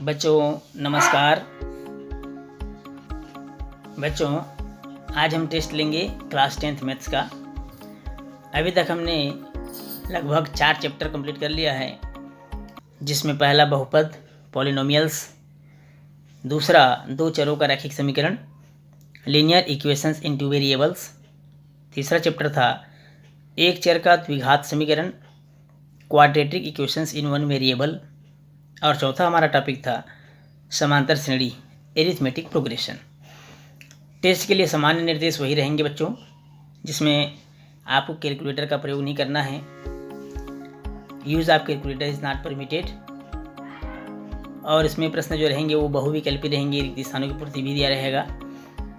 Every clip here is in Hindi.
बच्चों नमस्कार। बच्चों आज हम टेस्ट लेंगे क्लास 10th मैथ्स का। अभी तक हमने लगभग 4 चैप्टर कंप्लीट कर लिया है, जिसमें पहला बहुपद पॉलिनोमियल्स, दूसरा 2 चरों का रैखिक समीकरण लीनियर इक्वेशंस इन 2 वेरिएबल्स, तीसरा चैप्टर था एक चर का द्विघात समीकरण क्वाड्रेटिक इक्वेशंस इन 1 वेरिएबल, और चौथा हमारा टॉपिक था समांतर श्रेणी एरिथमेटिक प्रोग्रेशन। टेस्ट के लिए सामान्य निर्देश वही रहेंगे बच्चों, जिसमें आपको कैलकुलेटर का प्रयोग नहीं करना है। Use of calculator is not permitted. और इसमें प्रश्न जो रहेंगे वो बहुविकल्पी रहेंगे, रिक्त स्थानों की पूर्ति भी दिया रहेगा।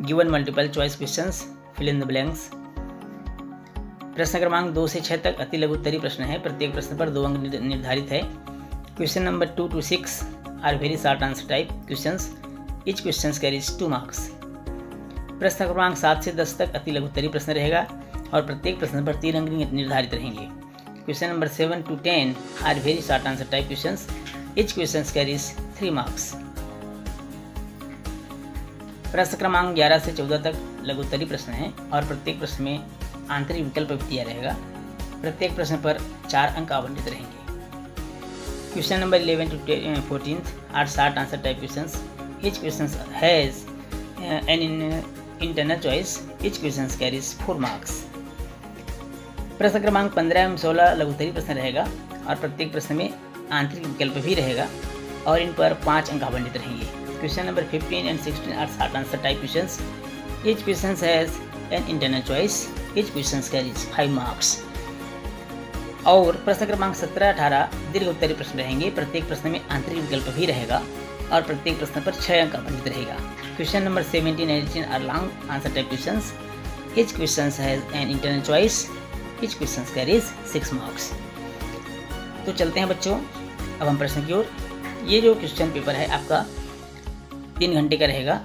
Given multiple choice questions, fill in the blanks. प्रश्न क्रमांक 2 से 6 तक अति लघु उत्तरीय प्रश्न है। प्रत्येक प्रश्न पर 2 अंक निर्धारित है। Question number 2 to 6 are very short answer type questions. Each question carries 2 marks. प्रश्न क्रमांक 7 से 10 तक अति लघु उत्तरीय प्रश्न रहेगा और प्रत्येक प्रश्न पर 3 अंक निर्धारित रहेंगे। Question number 7 to 10 are very short answer type questions. Each question carries 3 marks. प्रश्न क्रमांक 11 से 14 तक लघु उत्तरीय प्रश्न है और प्रत्येक प्रश्न में आंतरिक विकल्प भी दिया रहेगा। प्रत्येक प्रश्न पर 4 अंक आवंटित रहेंगे। Question number 11 to 14 are short answer type questions. Each question has an internal choice. Each question carries 4 marks. प्रश्न क्रमांक 15 एवं 16 लघु उत्तरीय प्रश्न रहेगा और प्रत्येक प्रश्न में आंतरिक विकल्प भी रहेगा और इन पर 5 अंक आवंटित रहेंगे। Question number 15 and 16 are short answer type questions. Each question has an internal choice. Each question carries 5 marks. और प्रश्न क्रमांक 17, 18 दीर्घ उत्तरीय प्रश्न रहेंगे। प्रत्येक प्रश्न में आंतरिक विकल्प भी रहेगा और प्रत्येक प्रश्न पर 6 अंक आवंटित रहेगा। Question number 17 and 18 are long answer type questions. Each question has an internal choice. Each question carries 6 marks. तो चलते हैं बच्चों अब हम प्रश्न की ओर। ये जो क्वेश्चन पेपर है आपका 3 घंटे का रहेगा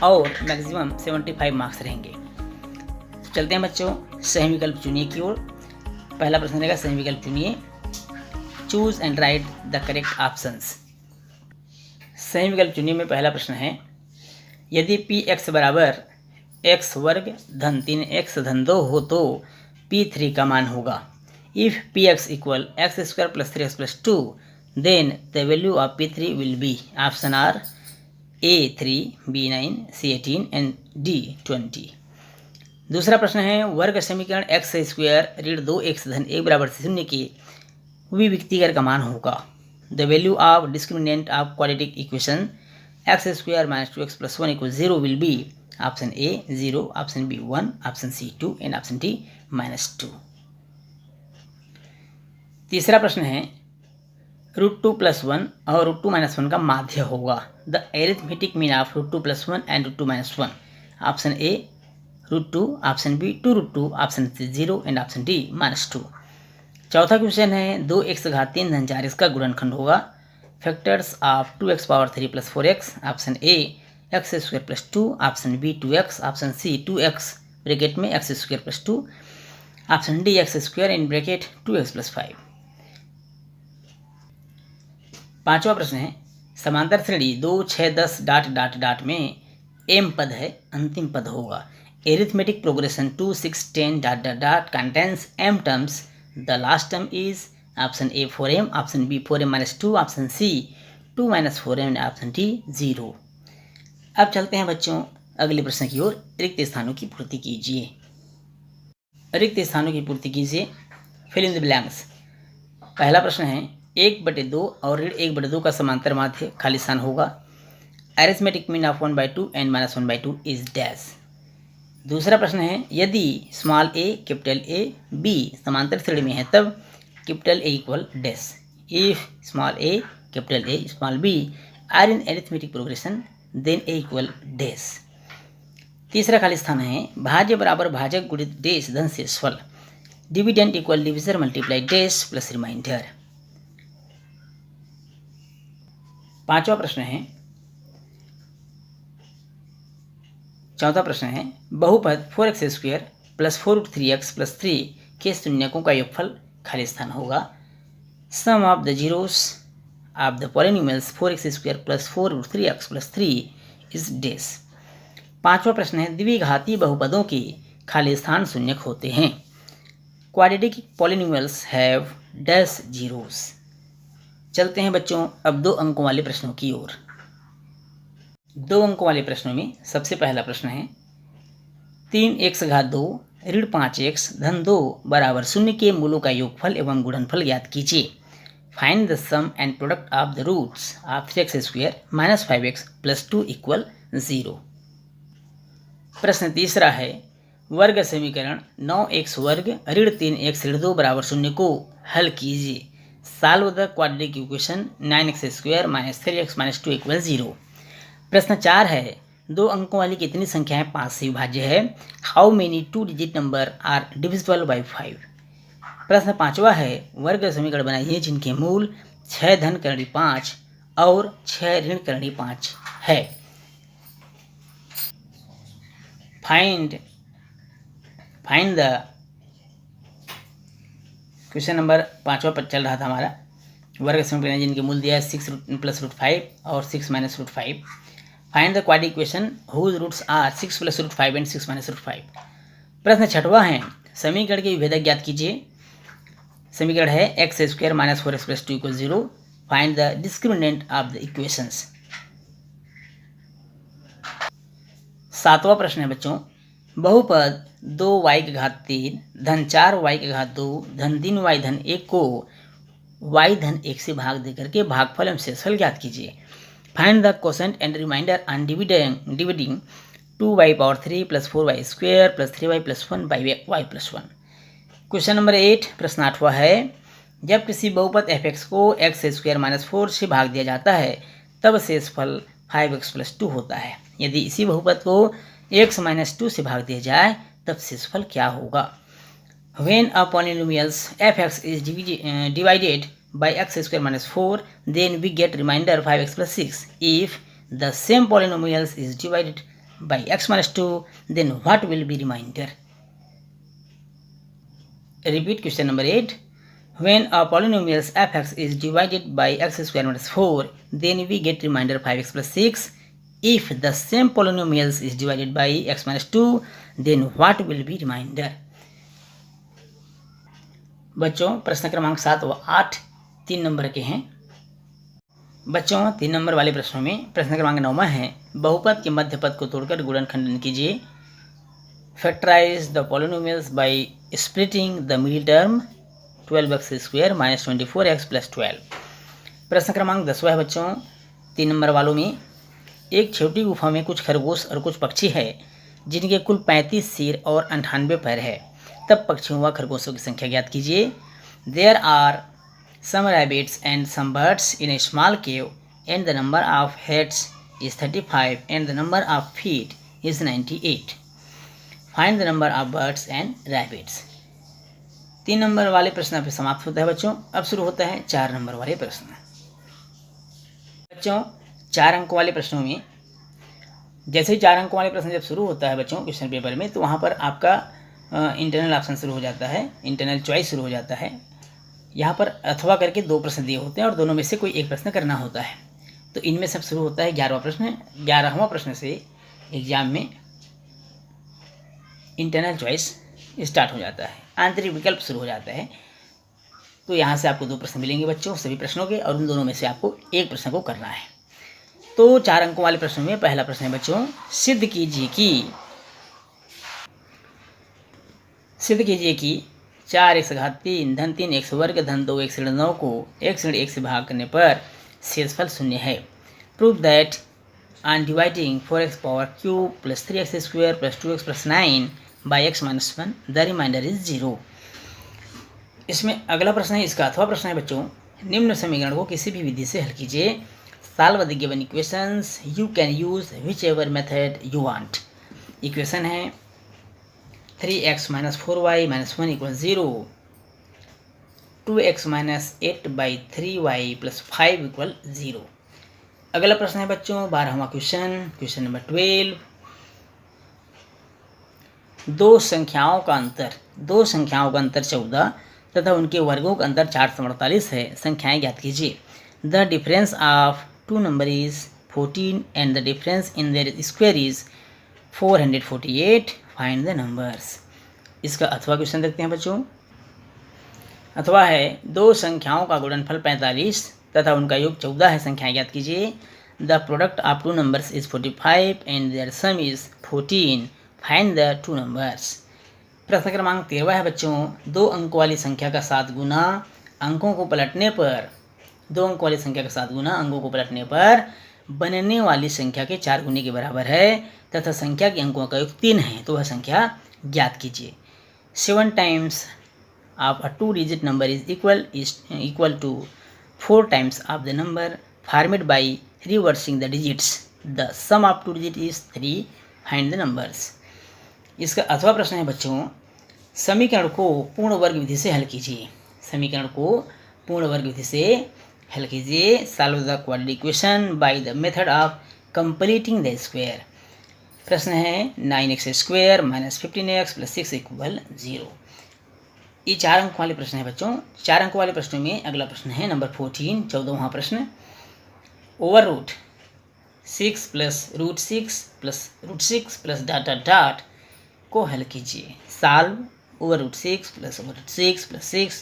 और मैक्सिमम 75 मार्क्स रहेंगे। तो चलते हैं बच्चों सही विकल्प चुनिए की ओर। पहला प्रश्न रहेगा सही विकल्प चुनिए। Choose and right the correct options. सही विकल्प चुनिए में पहला प्रश्न है, यदि p(x) बराबर x वर्ग धन 3x धन 2 हो तो p3 का मान होगा। If px equal x square plus 3x plus 2 then the value of p3 will be. Option are A3, B9, C18 and D20। दूसरा प्रश्न है, वर्ग समीकरण x स्क्वायर ऋण 2x धन 1 बराबर 0 के विविक्तिकर का मान होगा। The value of discriminant of quadratic equation x square minus 2x plus 1 equal 0 will be. Option A 0, option B 1, option C 2 and option D -2। तीसरा प्रश्न है, √2 + 1 और √2 - 1 का माध्य होगा। The arithmetic mean of √2 + 1 and √2 - 1। Option A √2, option B 2√2, option C 0 and option D -2। चौथा क्वेश्चन है, 2x घात 3 धन 4x का गुणनखंड होगा। Factors of 2x power 3 plus 4x। Option A x square plus 2, option B 2x, option C 2x bracket में x square plus 2, option D x square in bracket 2x plus 5। पांचवा प्रश्न है, समांतर श्रेणी 2, 6, 10 ... में m पद है, अंतिम पद होगा। Arithmetic progression 2, 6, 10 ... contains m terms. The last term is option A 4m, option B 4m - 2, option C 2 - 4m, option D 0। अब चलते हैं बच्चों अगले प्रश्न की ओर। रिक्त स्थानों की पूर्ति कीजिए। रिक्त स्थानों की पूर्ति कीजिए। Fill in the blanks. पहला प्रश्न है, 1/2 और ऋण 1/2 का समांतर माध्य खाली स्थान होगा। Arithmetic mean of 1/2 and -1/2 is dash. दूसरा प्रश्न है, यदि small a capital A B समांतर श्रेणी में है तब capital A equal dash. If small a capital A small b are in arithmetic progression then a equal dash. तीसरा खाली स्थान है, भाज्य बराबर भाजक गुणित डैश धन शेषफल। Dividend equal divisor multiply dash plus remainder. चौथा प्रश्न है, बहुपद 4x square plus 4√3x plus 3 के शून्यकों का योगफल खाली स्थान होगा। Sum of the zeros of the polynomials 4x² plus 4√3x plus 3 is dash. पांचवा प्रश्न है द्विघाती बहुपदों के खाली स्थान शून्यक होते हैं। Quadratic polynomials have dash zeros. चलते हैं बच्चों अब 2 अंकों वाले प्रश्नों की ओर। 2 अंकों वाले प्रश्नों में सबसे पहला प्रश्न है 3x⁻2 ऋण 5x धन 2 बराबर 0 के मूलों का योगफल एवं गुणनफल ज्ञात कीजिए। Find the sum and product of the roots of 3x² minus 5x plus 2 equal 0। प्रश्न तीसरा है वर्ग समीकरण 9x वर्ग ऋण 3x ऋण 2 बराबर 0 को हल कीजिए। Solve the quadratic equation 9x² minus 3x minus 2 equal 0। प्रश्न 4 है 2 अंकों वाली कितनी संख्याएं 5 से विभाज्य है। How many 2 digit number are divisible by 5। प्रश्न 5वां है वर्ग समीकरण बनाइए जिनके मूल 6 धन करणी 5 और 6 ऋण करणी 5 है। फाइंड द क्वेश्चन नंबर 5वां पर चल रहा था हमारा वर्ग समीकरण जिनके मूल दिया है 6 प्लस √5 और 6 minus √5। Find the quadratic equation whose roots are 6 plus √5 and 6 minus √5। प्रश्न 6वां है समीकरण के विभेदक ज्ञात कीजिए। समीकरण है x² minus 4x plus 2 equal 0। Find the discriminant of the equations. 7वां प्रश्न है बच्चों बहुपद 2y⁻3 धन 4y⁻2 धन 3y धन 1 को y धन 1 से भाग देकर के भागफल एवं शेषफल ज्ञात कीजिए। Find the quotient and remainder on dividing 2y⁻3 plus 4y² plus 3y plus 1 by y plus 1। Question number 8 प्रश्न 8वां है जब किसी बहुपद f(x) को x² माइनस 4 से भाग दिया जाता है तब शेषफल 5x प्लस 2 होता है। यदि इसी बहुपद को x माइनस 2 से भाग दिया जाए तब शेषफल क्या होगा। When a polynomial f(x) is divided by x² minus 4 then we get remainder 5x plus 6. If the same polynomial is divided by x minus 2 then what will be remainder? Repeat question number 8. When a polynomial f(x) is divided by x² minus 4 then we get remainder 5x plus 6. If the same polynomial is divided by x minus 2 then what will be remainder? बच्चों प्रश्न क्रमांक 7 व 8 3 नंबर के हैं। बच्चों 3 नंबर वाले प्रश्नों में प्रश्न क्रमांक 9वां है बहुपद के मध्य पद को तोड़कर गुणनखंडन कीजिए। Factorize the polynomials by splitting the middle term 12x² minus 24x plus 12। प्रश्न क्रमांक 10वां है बच्चों 3 नंबर वालों में एक छोटी गुफा में कुछ खरगोश और कुछ पक्षी है जिनके कुल 35 सिर और 98 पैर है तब पक्षियों व खरगोशों की संख्या ज्ञात कीजिए। There are some rabbits and some birds in a small cave and the number of heads is 35 and the number of feet is 98। Find the number of birds and rabbits. 3 number वाले प्रश्न पे समाप्त होता है बच्चों। अब शुरू होता है 4 नंबर वाले प्रश्न। बच्चों 4 अंकों वाले प्रश्नों में जैसे ही 4 अंकों वाले प्रश्न जब शुरू होता है बच्चों क्वेश्चन पेपर में तो वहाँ पर आपका इंटरनल ऑप्शन शुरू हो जाता है, इंटरनल चॉइस शुरू हो जाता है। यहाँ पर अथवा करके 2 प्रश्न दिए होते हैं और दोनों में से कोई एक प्रश्न करना होता है। तो इनमें सब शुरू होता है 11वां प्रश्न। 11वां प्रश्न से एग्जाम में इंटरनल चॉइस स्टार्ट हो जाता है, आंतरिक विकल्प शुरू हो जाता है। तो यहाँ से आपको 2 प्रश्न मिलेंगे बच्चों सभी प्रश्नों के और उन दोनों में से आपको एक प्रश्न को करना है। तो 4 अंकों वाले प्रश्न में पहला प्रश्न है बच्चों सिद्ध कीजिए कि 4x⁻3 धन 3x वर्ग धन 2x ऋण 9 को x ऋण 1 से भाग करने पर शेषफल 0 है। Prove that on dividing 4x power cube plus 3x² plus 2x plus 9 by x minus 1 the remainder is 0। इसमें अगला प्रश्न है इसका अथवा प्रश्न है बच्चों निम्न समीकरण को किसी भी विधि से हल कीजिए। Solve the given equations you can use which ever method you want. Equation है 3x minus 4y minus 1 equal 0, 2x minus 8/3y plus 5 equal 0। अगला प्रश्न है बच्चों 12वां क्वेश्चन नंबर 12। दो संख्याओं का अंतर 14 तथा उनके वर्गों का अंतर 448 है। संख्याएं ज्ञात कीजिए। The difference of two number is 14 and the difference in their square is 448, find the numbers. इसका अथवा क्वेश्चन देखते हैं बच्चों। अथवा है दो संख्याओं का गुणनफल 45 तथा उनका योग 14 है, संख्याएं ज्ञात कीजिए। The product of two numbers is 45 and their sum is 14, find the two numbers. प्रश्न क्रमांक 13 है बच्चों। दो अंकों वाली संख्या का 7 गुना अंकों को पलटने पर, दो अंकों वाली संख्या का 7 गुना अंकों को पलटने पर बनने वाली संख्या के 4 गुने के बराबर है तथा संख्या के अंकों का योग 3 है, तो वह संख्या ज्ञात कीजिए। 7 times of a two-digit number is equal to 4 times of the number formed by reversing the digits. The sum of two digits is 3. Find the numbers. इसका अथवा प्रश्न है बच्चों, समीकरण को पूर्ण वर्ग विधि से हल कीजिए। समीकरण को पूर्ण वर्ग विधि से हल कीजिए। Solve the quadratic equation by the method of completing the square. प्रश्न है 9x square minus 15x plus 6 equal 0। ये 4 अंक वाले प्रश्न है बच्चों। 4 अंक वाले प्रश्नों में अगला प्रश्न है नंबर 14, 14वां प्रश्न। Over root 6 plus root 6 plus dot dot dot को हल कीजिए। Solve over root 6 plus plus 6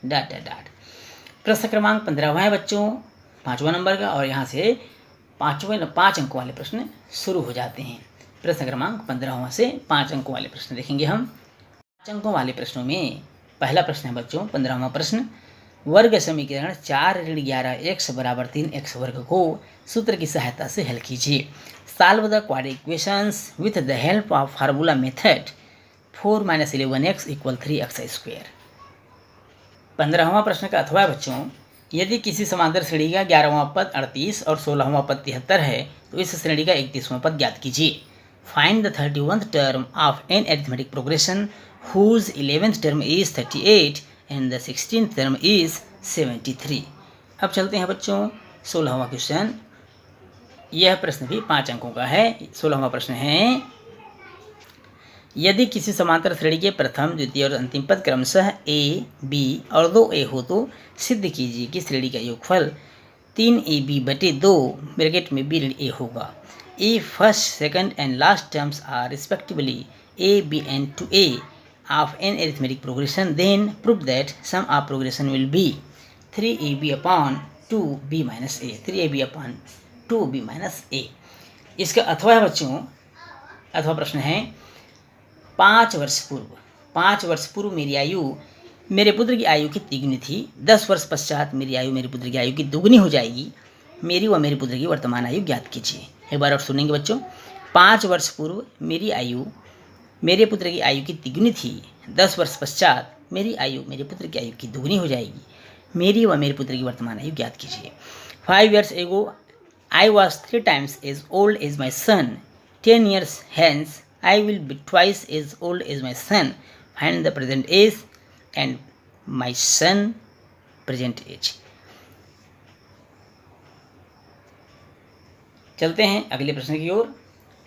dot dot dot. प्रश्न क्रमांक 15वां है बच्चों, 5वां नंबर का, और यहाँ से 5 अंकों वाले प्रश्न शुरू हो जाते हैं। प्रश्न क्रमांक 15वां से 5 अंकों वाले प्रश्न देखेंगे हम। 5 अंकों वाले प्रश्नों में पहला प्रश्न है बच्चों 15वां प्रश्न। वर्ग समीकरण 4 ऋण 11x बराबर 3x वर्ग को सूत्र की सहायता से हल कीजिए। Solve the quadratic equations with the help of formula method 4 - 11x = 3x square. 15वां प्रश्न का अथवा बच्चों, यदि किसी समांतर श्रेणी का 11वां पद 38 और 16वां पद 73 है तो इस श्रेणी का 31वां पद ज्ञात कीजिए। Find the 31th term of an arithmetic progression whose 11th term is 38 and the 16th term is 73। अब चलते हैं बच्चों 16वां क्वेश्चन। यह प्रश्न भी 5 अंकों का है। 16वां प्रश्न है, यदि किसी समांतर श्रेणी के प्रथम, द्वितीय और अंतिम पद क्रमशः a, b और 2a हो तो सिद्ध कीजिए कि श्रेणी का योगफल 3ab/2 ब्रैकेट में b ऋण a होगा। If first, second and last terms are respectively a, b and 2a of an arithmetic progression, then prove that sum of progression will be 3ab/2b minus a, 3ab/2b minus a। इसका अथवा है बच्चों, अथवा प्रश्न है 5 वर्ष पूर्व मेरी आयु मेरे पुत्र की आयु की तिगुनी थी। 10 वर्ष पश्चात मेरी आयु मेरे पुत्र की आयु की दुगनी हो जाएगी। मेरी व मेरे पुत्र की वर्तमान आयु ज्ञात कीजिए। एक बार और सुनेंगे बच्चों। 5 वर्ष पूर्व मेरी आयु मेरे पुत्र की आयु की तिगुनी थी। 10 वर्ष पश्चात मेरी आयु मेरे पुत्र की आयु की दुगनी हो जाएगी। मेरी व मेरे पुत्र की वर्तमान आयु ज्ञात कीजिए। 5 years ago I was 3 times as old as my son. 10 years hence I will be twice as old as my son. Find the present age and my son present age। चलते हैं अगले प्रश्न की ओर।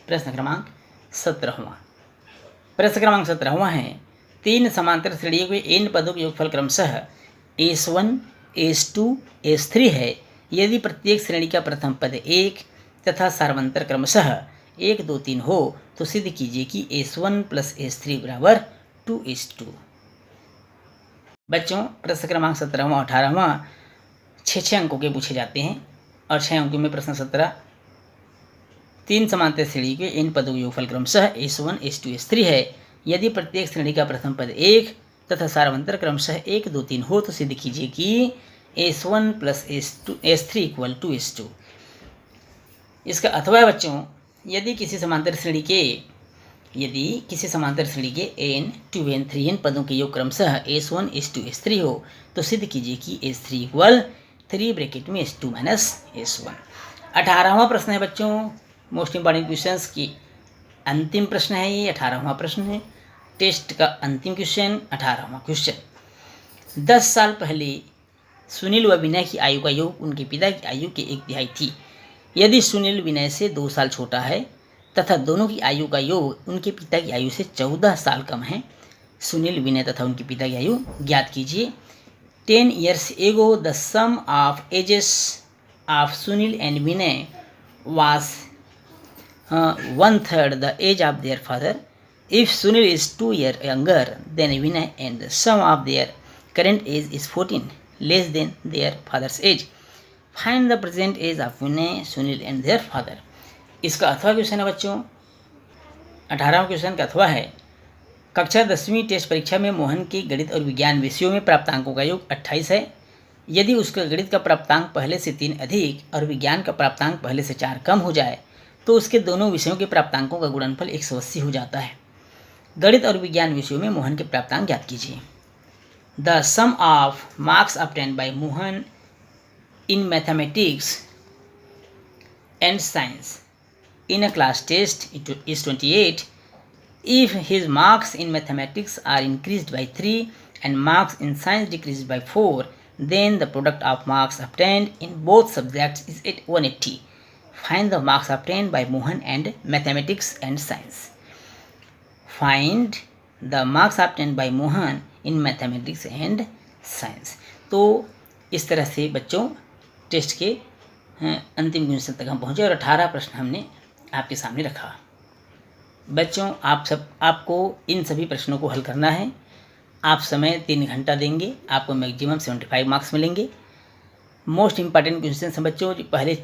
प्रश्न क्रमांक 17वां। प्रश्न क्रमांक 17वां है, 3 समांतर श्रेणियों के n पदों के योगफल क्रमशः s1, s2, s3 है। यदि प्रत्येक श्रेणी का प्रथम पद 1 तथा सार्वंतर क्रमशः 1, 2, 3 हो तो सिद्ध कीजिए कि s1 + s3 = 2:2। बच्चों प्रश्न क्रमांक 17वां 18वां 6 अंकों के पूछे जाते हैं और 6 अंकों में प्रश्न 17। 3 समांतर श्रेणी के n पदों के योगफल क्रमशः s1, s2, s3 है। यदि प्रत्येक श्रेणी का प्रथम पद 1 तथा सार्वंतर क्रमशः 1, 2, 3 हो तो सिद्ध कीजिए कि s1 + s3 = 2:2। इसका अथवा है बच्चों, यदि किसी समांतर श्रेणी के n, 2n, 3n पदों के योग क्रमशः s1, s2, s3 हो तो सिद्ध कीजिए कि s3 = 3 ब्रैकेट में s2 - s1। 18वां प्रश्न है बच्चों, मोस्ट इंपॉर्टेंट क्वेश्चंस की अंतिम प्रश्न है ये। 18वां प्रश्न है टेस्ट का अंतिम क्वेश्चन। 18वां क्वेश्चन, 10 साल पहले सुनील व विनय की आयु का योग उनके पिता की आयु के 1/3 थी। यदि सुनील विनय से 2 साल छोटा है तथा दोनों की आयु का योग उनके पिता की आयु से 14 साल कम है, सुनील विनय तथा उनके पिता की आयु ज्ञात कीजिए। 10 years ago the sum of ages of Sunil and Vinay was 1/3 the age of their father. If Sunil is 2 years younger than Vinay and the sum of their current age is 14, less than their father's age, find the present age of Vinay, Sunil and their father. इसका अथवा क्वेश्चन है बच्चों, 18वां क्वेश्चन का अथवा है, कक्षा 10वीं टेस्ट परीक्षा में मोहन के गणित और विज्ञान विषयों में प्राप्तांकों का योग 28 है। यदि उसका गणित का प्राप्तांक पहले से 3 अधिक और विज्ञान का प्राप्तांक पहले से 4 कम हो जाए तो उसके दोनों विषयों के प्राप्तांकों का गुणनफल 180 हो जाता है। गणित और विज्ञान विषयों में मोहन के प्राप्तांक ज्ञात कीजिए। The sum of marks obtained by Mohan इन mathematics and science in a class test is 28. If his marks in mathematics are increased by 3 and marks in science decreased by 4, then the product of marks obtained in both subjects is at 180. Find the marks obtained by Mohan and mathematics and science. Find the marks obtained by Mohan in mathematics and science. तो इस तरह से बच्चों टेस्ट के अंतिम क्वेश्चन तक हम पहुँचे और 18 प्रश्न हमने आपके सामने रखा। बच्चों आपको इन सभी प्रश्नों को हल करना है। आप समय 3 घंटा देंगे, आपको मैक्सिमम 75 मार्क्स मिलेंगे। मोस्ट इम्पॉर्टेंट क्वेश्चन हैं बच्चों, पहले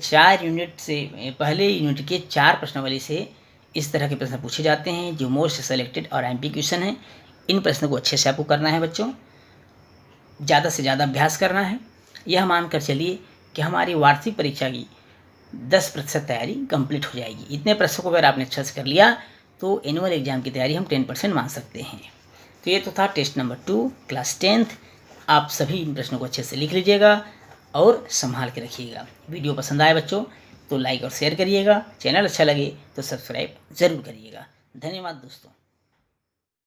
यूनिट के 4 प्रश्नावली से इस तरह के प्रश्न पूछे जाते हैं जो मोस्ट सेलेक्टेड और एमपी क्वेश्चन हैं। इन प्रश्नों को अच्छे से आपको करना है बच्चों, ज़्यादा से ज़्यादा अभ्यास करना है। यह मानकर चलिए कि हमारी वार्षिक परीक्षा की 10% तैयारी कंप्लीट हो जाएगी। इतने प्रश्नों को अगर आपने अच्छे से कर लिया तो एनुअल एग्जाम की तैयारी हम 10% मान सकते हैं। तो ये तो था टेस्ट नंबर 2 क्लास 10th। आप सभी इन प्रश्नों को अच्छे से लिख लीजिएगा और संभाल के रखिएगा। वीडियो पसंद आए बच्चों तो लाइक और शेयर करिएगा, चैनल अच्छा लगे तो सब्सक्राइब ज़रूर करिएगा। धन्यवाद दोस्तों।